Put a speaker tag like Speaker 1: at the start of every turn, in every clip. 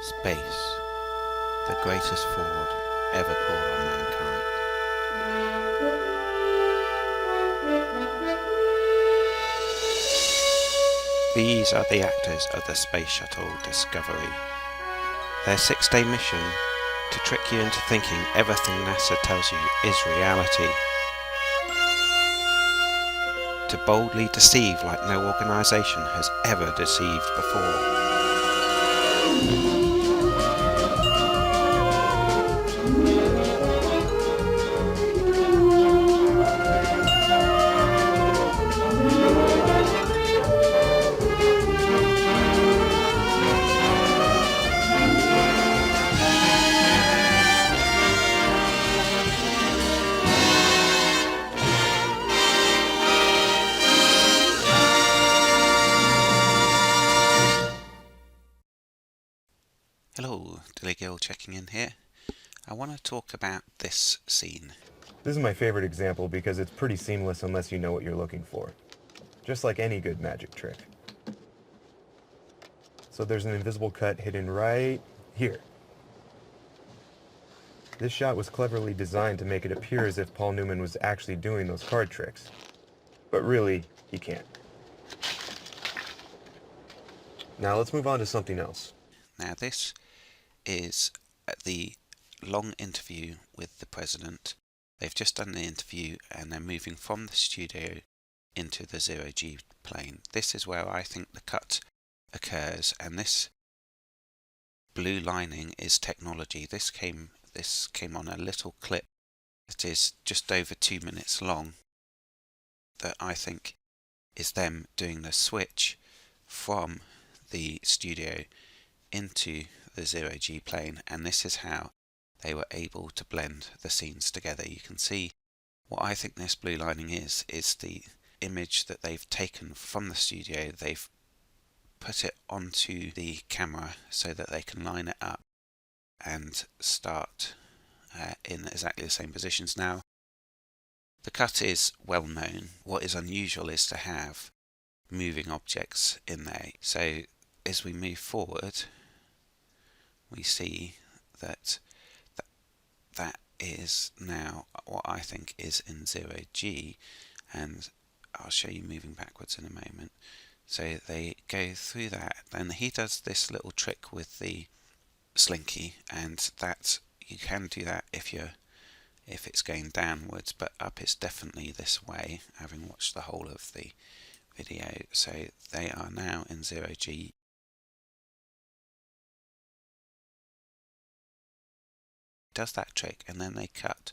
Speaker 1: Space, the greatest fraud ever pulled on mankind. These are the actors of the Space Shuttle Discovery. Their 6-day mission to trick you into thinking everything NASA tells you is reality. To boldly deceive like no organisation has ever deceived before. Hello, Dilly Gill checking in here. I want to talk about this scene.
Speaker 2: This is my favorite example because it's pretty seamless unless you know what you're looking for. Just like any good magic trick. So there's an invisible cut hidden right here. This shot was cleverly designed to make it appear as if Paul Newman was actually doing those card tricks. But really, he can't. Now let's move on to something else.
Speaker 1: Now this is the long interview with the president. They've just done the interview and they're moving from the studio into the zero-G plane. This is where I think the cut occurs, and this blue lining is technology. This came on a little clip that is just over 2 minutes long that I think is them doing the switch from the studio into the zero-G plane, and this is how they were able to blend the scenes together. You can see what I think this blue lining is the image that they've taken from the studio. They've put it onto the camera so that they can line it up and start in exactly the same positions. Now, the cut is well known. What is unusual is to have moving objects in there. So as we move forward, we see that that is now what I think is in zero-G, and I'll show you moving backwards in a moment. So they go through that, and he does this little trick with the slinky, and that you can do that if it's going downwards, but up it's definitely this way, having watched the whole of the video. So they are now in zero-G. Does that trick, and then they cut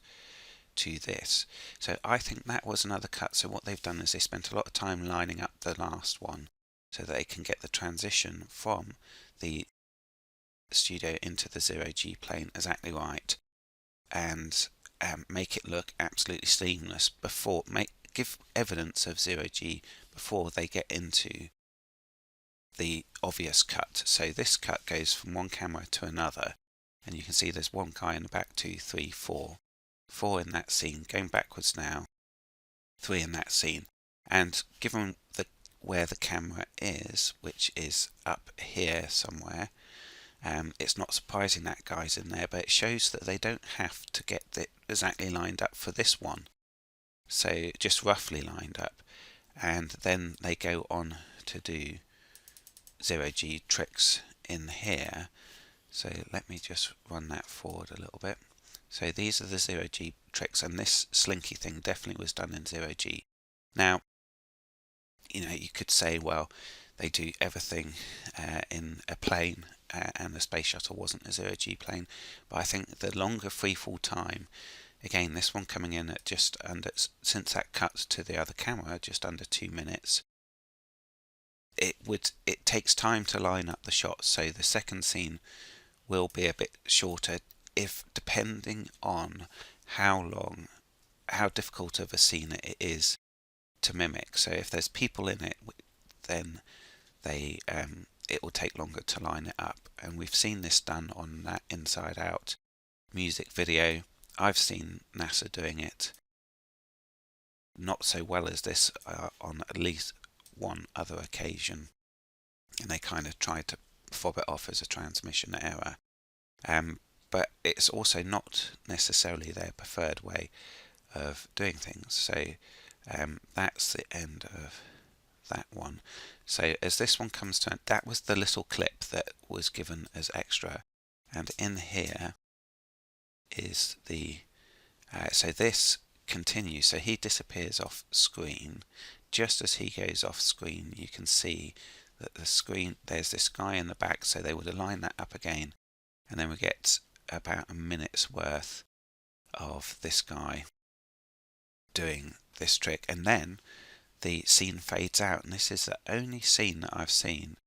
Speaker 1: to this. So I think that was another cut. So what they've done is they spent a lot of time lining up the last one so that they can get the transition from the studio into the zero-G plane exactly right, and make it look absolutely seamless before give evidence of zero-G before they get into the obvious cut. So this cut goes from one camera to another, and you can see there's one guy in the back, 2, 3, 4 in that scene, going backwards now, 3 in that scene. And given where the camera is, which is up here somewhere, it's not surprising that guy's in there, but it shows that they don't have to get it exactly lined up for this one. So just roughly lined up, and then they go on to do zero-G tricks in here. So let me just run that forward a little bit. So these are the zero-G tricks, and this slinky thing definitely was done in zero-G. Now, you could say, well, they do everything in a plane, and the space shuttle wasn't a zero-G plane, but I think the longer freefall time, again, this one coming in at just under, since that cuts to the other camera, just under 2 minutes, it takes time to line up the shots, so the second scene will be a bit shorter, if depending on how difficult of a scene it is to mimic. So if there's people in it, then it will take longer to line it up, and we've seen this done on that Inside Out music video. I've seen NASA doing it not so well as this on at least one other occasion, and they kind of tried to fob it off as a transmission error. But it's also not necessarily their preferred way of doing things. So that's the end of that one. So as this one comes to, that was the little clip that was given as extra, and in here is the so this continues. So he disappears off screen. Just as he goes off screen, you can see that the screen, there's this guy in the back, so they would align that up again, and then we get about a minute's worth of this guy doing this trick, and then the scene fades out, and this is the only scene that I've seen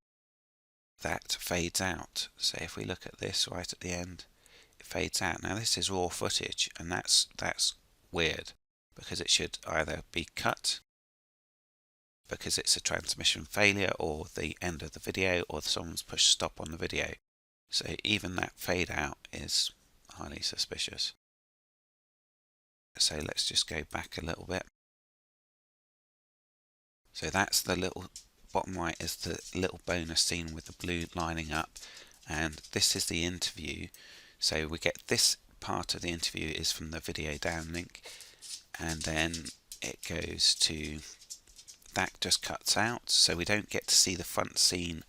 Speaker 1: that fades out. So if we look at this right at the end, it fades out. Now this is raw footage, and that's weird, because it should either be cut because it's a transmission failure or the end of the video, or someone's pushed stop on the video. So even that fade out is highly suspicious. So let's just go back a little bit. So that's the little bottom right, is the little bonus scene with the blue lining up, and this is the interview. So we get this part of the interview is from the video downlink, and then it goes to, that just cuts out, so we don't get to see the front scene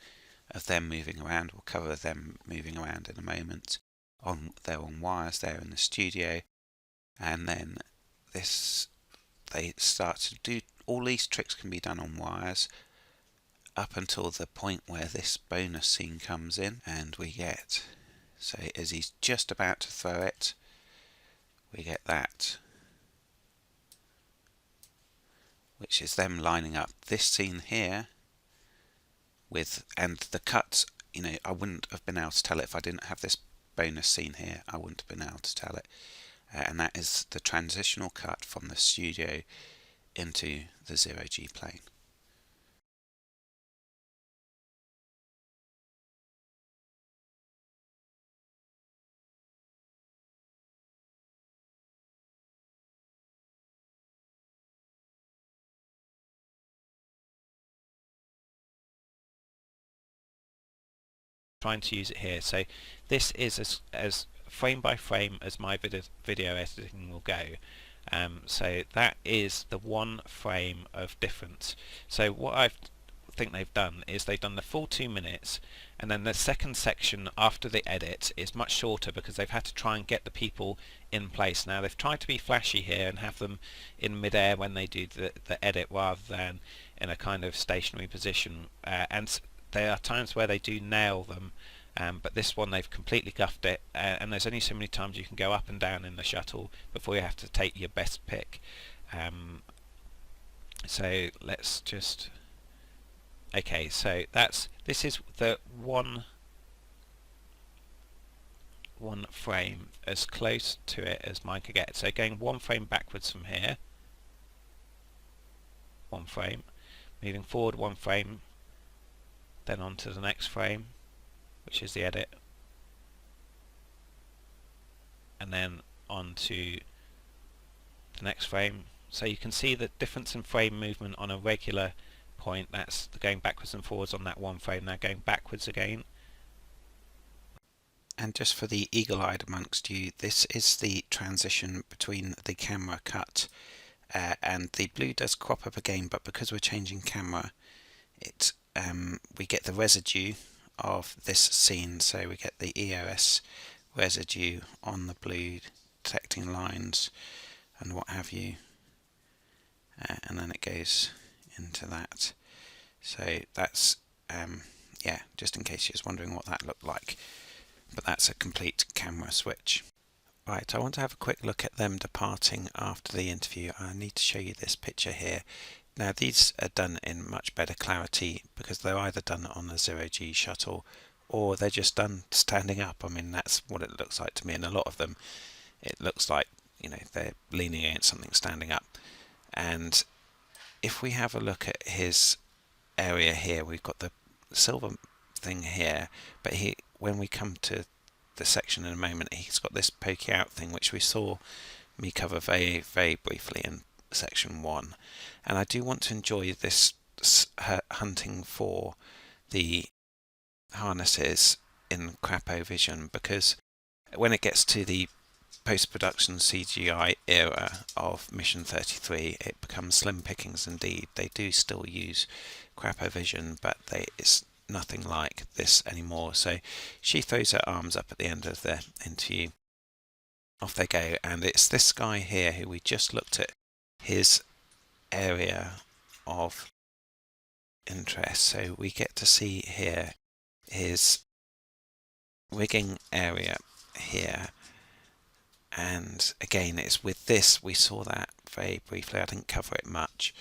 Speaker 1: of them moving around. We'll cover them moving around in a moment. They're on wires there in the studio, and then this, they start to do, all these tricks can be done on wires up until the point where this bonus scene comes in, and we get, so as he's just about to throw it, we get that, which is them lining up this scene here with, and the cuts, you know, I wouldn't have been able to tell it if I didn't have this bonus scene here. I wouldn't have been able to tell it, and that is the transitional cut from the studio into the zero-G plane.
Speaker 3: Trying to use it here. So this is as frame by frame as my video editing will go. So that is the one frame of difference. So what I think they've done is they've done the full 2 minutes, and then the second section after the edit is much shorter because they've had to try and get the people in place. Now they've tried to be flashy here and have them in midair when they do the edit rather than in a kind of stationary position, and there are times where they do nail them, but this one they've completely guffed it, and there's only so many times you can go up and down in the shuttle before you have to take your best pick. So let's just, okay, so this is the one frame, as close to it as mine could get. So going one frame backwards from here, one frame, moving forward one frame, then on to the next frame, which is the edit, and then on to the next frame. So you can see the difference in frame movement on a regular point. That's the going backwards and forwards on that one frame, now going backwards again.
Speaker 1: And just for the eagle-eyed amongst you, this is the transition between the camera cut, and the blue does crop up again, but because we're changing camera, we get the residue of this scene. So we get the EOS residue on the blue, detecting lines and what have you, and then it goes into that. So that's yeah, just in case you was wondering what that looked like, but that's a complete camera switch. Right, I want to have a quick look at them departing after the interview. I need to show you this picture here. Now these are done in much better clarity because they're either done on a zero-G shuttle or they're just done standing up. I mean, that's what it looks like to me, and a lot of them it looks like, you know, they're leaning against something standing up. And if we have a look at his area here, we've got the silver thing here, but when we come to the section in a moment, he's got this pokey out thing which we saw me cover very, very briefly in section 1, and I do want to enjoy this hunting for the harnesses in Crapovision, because when it gets to the post-production CGI era of Mission 33, it becomes slim pickings indeed. They do still use Crapovision, but it's nothing like this anymore. So she throws her arms up at the end of the interview. Off they go, and it's this guy here who we just looked at his area of interest. So we get to see here his rigging area here, and again it's with this, we saw that very briefly, I didn't cover it much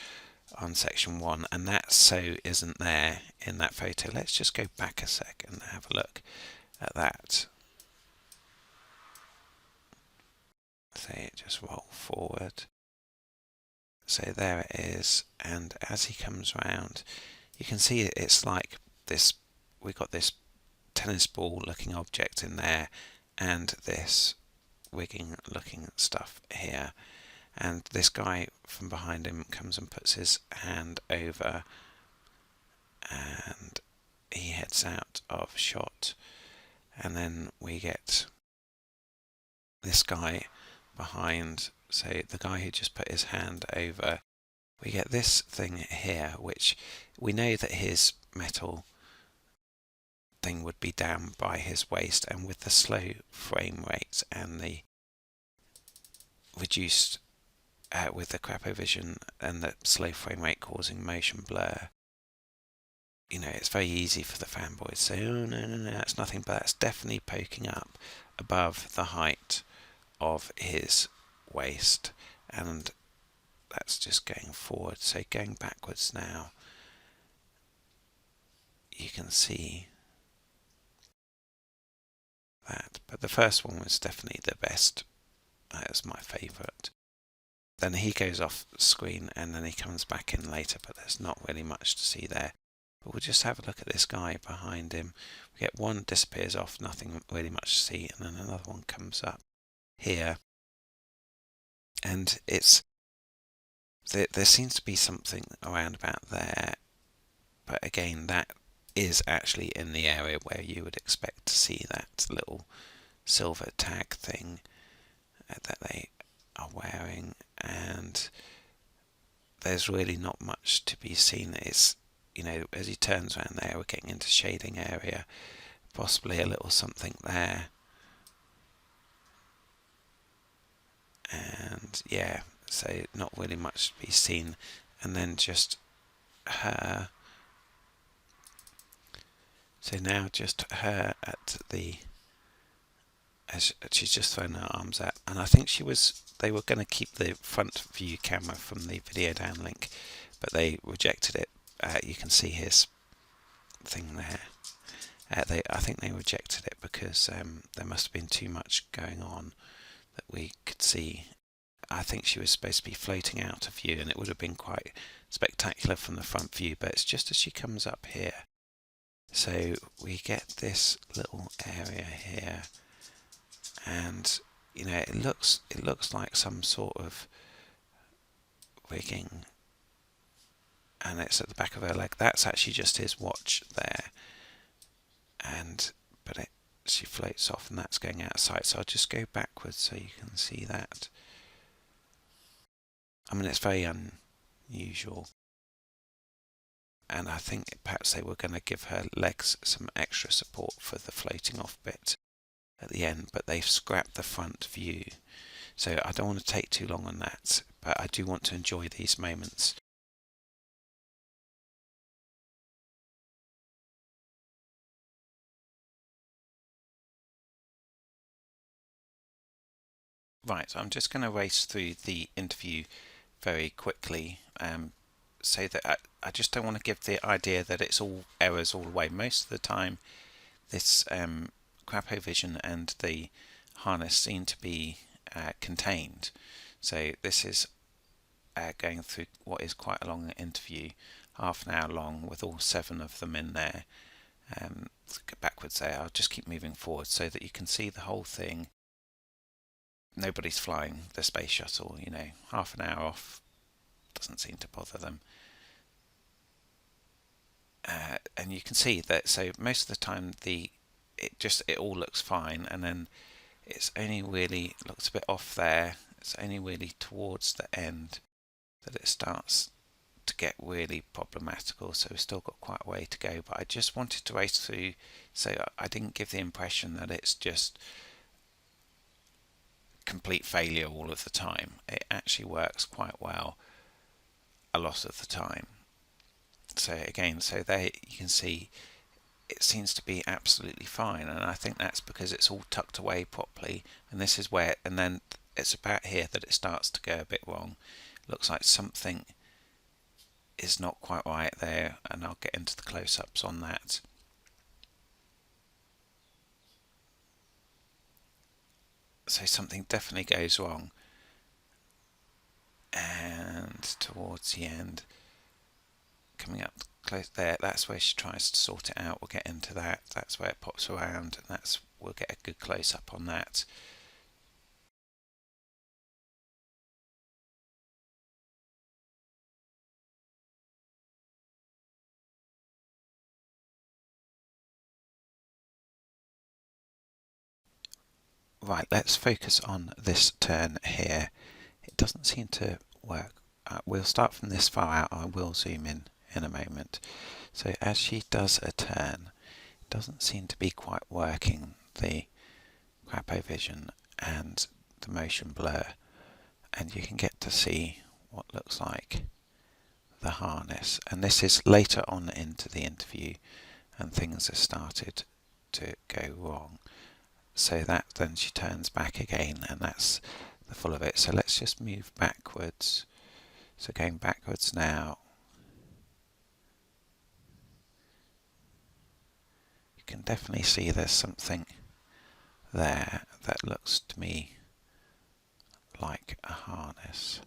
Speaker 1: on section 1, and that so isn't there in that photo. Let's just go back a sec and have a look at that. So just roll forward. So there it is, and as he comes round, you can see it's like this, we've got this tennis ball looking object in there, and this rigging looking stuff here, and this guy from behind him comes and puts his hand over, and he heads out of shot, and then we get this guy behind, so the guy who just put his hand over, we get this thing here, which we know that his metal thing would be down by his waist, and with the slow frame rate and the reduced with the Crapovision and the slow frame rate causing motion blur, you know, it's very easy for the fanboys to say, oh no, that's nothing, but that's definitely poking up above the height of his waist, and that's just going forward. So going backwards now, you can see that, but the first one was definitely the best. That was my favourite. Then he goes off screen and then he comes back in later, but there's not really much to see there. But we'll just have a look at this guy behind him. We get one disappears off, nothing really much to see, and then another one comes up here, and there seems to be something around about there, but again that is actually in the area where you would expect to see that little silver tag thing that they are wearing, and there's really not much to be seen. It's, you know, as he turns around there, we're getting into shading area, possibly a little something there, and yeah, so not really much to be seen. And then just her, so now just her at the, as she's just thrown her arms out, and I think they were going to keep the front view camera from the video downlink, but they rejected it. You can see his thing there. I think they rejected it because there must have been too much going on that we could see. I think she was supposed to be floating out of view, and it would have been quite spectacular from the front view, but it's just as she comes up here. So we get this little area here, and you know, it looks like some sort of rigging, and it's at the back of her leg. That's actually just his watch there, and she floats off, and that's going out of sight. So I'll just go backwards so you can see that. I mean, it's very unusual, and I think perhaps they were going to give her legs some extra support for the floating off bit at the end, but they've scrapped the front view. So I don't want to take too long on that, but I do want to enjoy these moments. Right, so I'm just going to race through the interview very quickly, so that I just don't want to give the idea that it's all errors all the way. Most of the time this Crapovision and the harness seem to be contained. So this is going through what is quite a long interview, half an hour long, with all 7 of them in there. Let's go backwards there. I'll just keep moving forward so that you can see the whole thing. Nobody's flying the space shuttle, you know, half an hour off doesn't seem to bother them. and you can see that, so most of the time it all looks fine, and then it's only really looks a bit off there. It's only really towards the end that it starts to get really problematical, so we've still got quite a way to go, but I just wanted to race through so I didn't give the impression that it's just complete failure all of the time. It actually works quite well a lot of the time. So again, so there you can see it seems to be absolutely fine, and I think that's because it's all tucked away properly, and this is where, and then it's about here that it starts to go a bit wrong. Looks like something is not quite right there, and I'll get into the close-ups on that. So something definitely goes wrong, and towards the end, coming up close there, that's where she tries to sort it out. We'll get into that. That's where it pops around, and we'll get a good close-up on that. Right, let's focus on this turn here. It doesn't seem to work. We'll start from this far out. I will zoom in a moment. So as she does a turn, it doesn't seem to be quite working, the crapo vision and the motion blur, and you can get to see what looks like the harness. And this is later on into the interview, and things have started to go wrong. So that then she turns back again, and that's the full of it. So let's just move backwards. So going backwards now, you can definitely see there's something there that looks to me like a harness.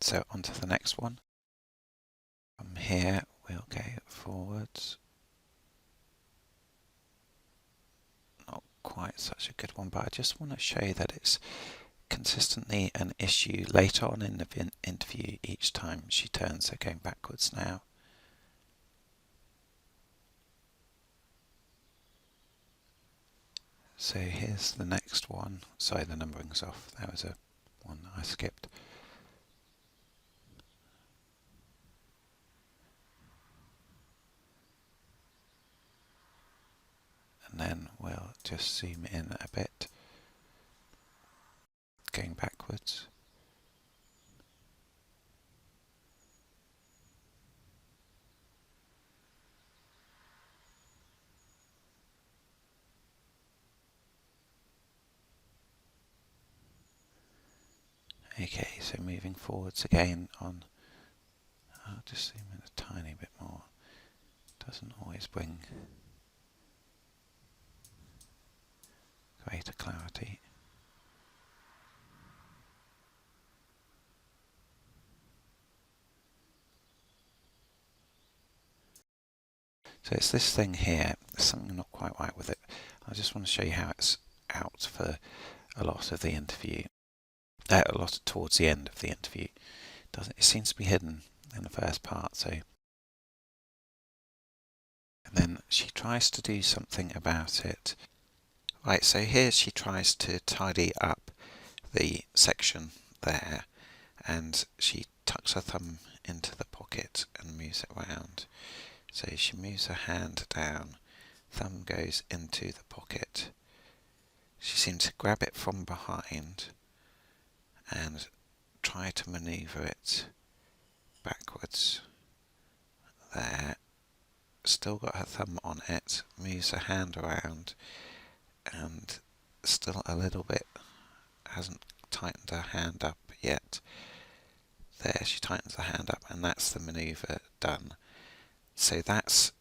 Speaker 1: So on to the next one. From here we'll go forwards. Not quite such a good one, but I just want to show you that it's consistently an issue later on in the interview each time she turns. So going backwards now. So here's the next one. Sorry, the numbering's off. That was a one I skipped. And then we'll just zoom in a bit. Going backwards. Okay, so moving forwards again on, I'll just zoom in a tiny bit more. Doesn't always bring greater clarity. So it's this thing here, there's something not quite right with it. I just want to show you how it's out for a lot of the interview. A lot towards the end of the interview. It seems to be hidden in the first part, so. And then she tries to do something about it. Right, so here she tries to tidy up the section there, and she tucks her thumb into the pocket and moves it around. So she moves her hand down, thumb goes into the pocket. She seems to grab it from behind and try to maneuver it backwards. There, still got her thumb on it, moves her hand around, and still a little bit, hasn't tightened her hand up yet. There, she tightens her hand up, and that's the maneuver done. So that's,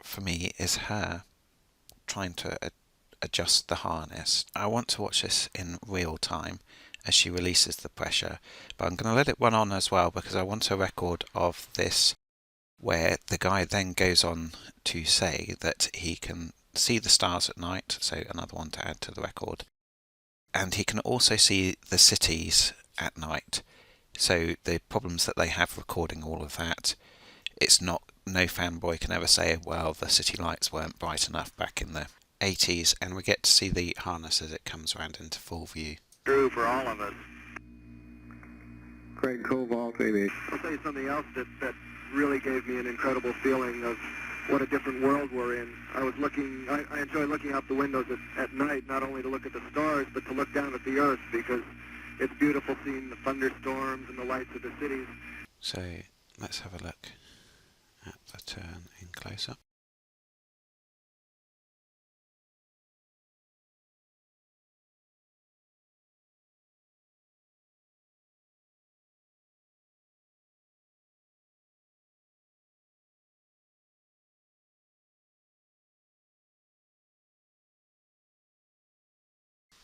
Speaker 1: for me, is her trying to adjust the harness. I want to watch this in real time as she releases the pressure, but I'm going to let it run on as well because I want a record of this where the guy then goes on to say that he can see the stars at night, so another one to add to the record, and he can also see the cities at night. So the problems that they have recording all of that it's not, no fanboy can ever say, well, the city lights weren't bright enough back in the 80s, and we get to see the harness as it comes around into full view.
Speaker 4: True for all of us. Craig Cobalt, maybe. I'll tell you something else that really gave me an incredible feeling of what a different world we're in. I enjoy looking out the windows at night, not only to look at the stars, but to look down at the earth, because it's beautiful seeing the thunderstorms and the lights of the cities.
Speaker 1: So let's have a look at the turn in close-up.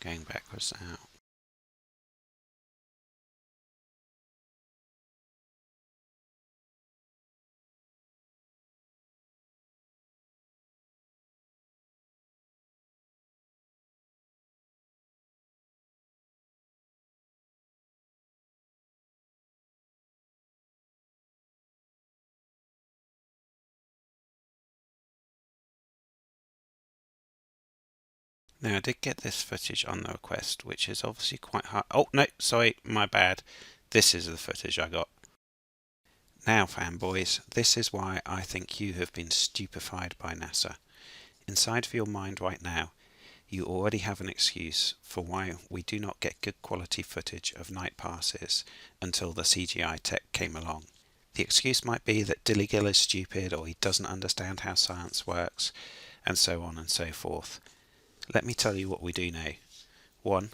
Speaker 1: Going backwards out. Now I did get this footage on the request, which is obviously quite hard. Oh no, sorry, my bad. This is the footage I got. Now fanboys, this is why I think you have been stupefied by NASA. Inside of your mind right now, you already have an excuse for why we do not get good quality footage of night passes until the CGI tech came along. The excuse might be that Dilly Gill is stupid, or he doesn't understand how science works, and so on and so forth. Let me tell you what we do know. 1.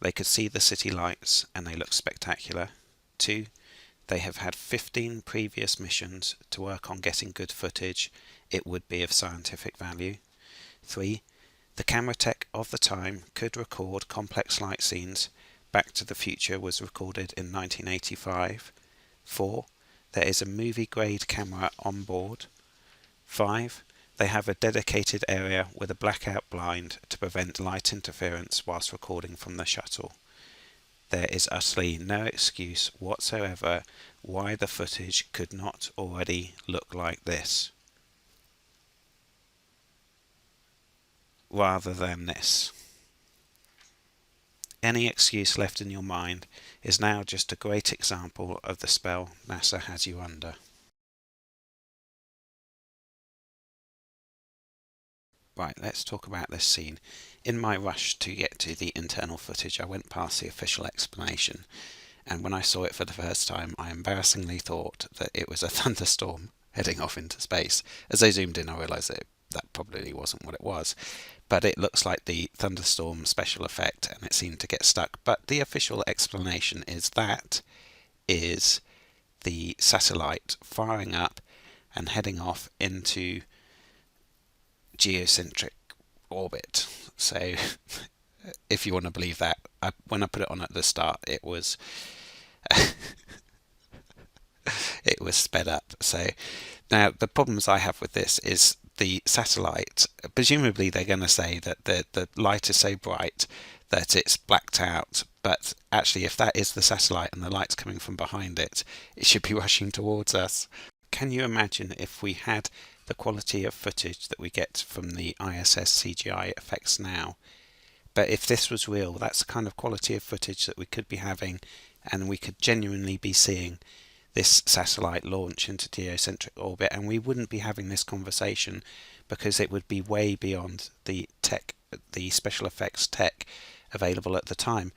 Speaker 1: They could see the city lights and they look spectacular. 2. They have had 15 previous missions to work on getting good footage. It would be of scientific value. 3. The camera tech of the time could record complex light scenes. Back to the Future was recorded in 1985. 4. There is a movie-grade camera on board. 5. They have a dedicated area with a blackout blind to prevent light interference whilst recording from the shuttle. There is utterly no excuse whatsoever why the footage could not already look like this, rather than this. Any excuse left in your mind is now just a great example of the spell NASA has you under. Right, let's talk about this scene. In my rush to get to the internal footage, I went past the official explanation, and when I saw it for the first time, I embarrassingly thought that it was a thunderstorm heading off into space. As I zoomed in, I realised that probably wasn't what it was, but it looks like the thunderstorm special effect, and it seemed to get stuck. But the official explanation is that is the satellite firing up and heading off into geocentric orbit. So if you want to believe that, when I put it on at the start, it was it was sped up. So now the problems I have with this is the satellite, presumably they're going to say that the light is so bright that it's blacked out, but actually if that is the satellite and the light's coming from behind it, it should be rushing towards us. Can you imagine if we had the quality of footage that we get from the ISS CGI effects now? But if this was real, that's the kind of quality of footage that we could be having, and we could genuinely be seeing this satellite launch into geocentric orbit, and we wouldn't be having this conversation because it would be way beyond the tech, the special effects tech available at the time.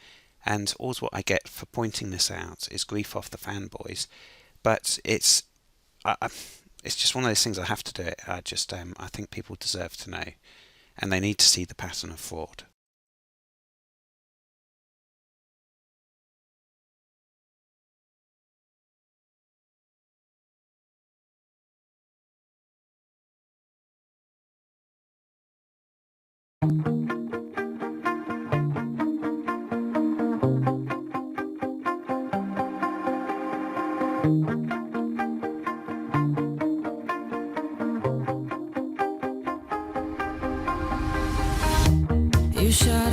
Speaker 1: And all what I get for pointing this out is grief off the fanboys. But it's just one of those things. I have to do it. I think people deserve to know, and they need to see the pattern of fraud.
Speaker 5: You shot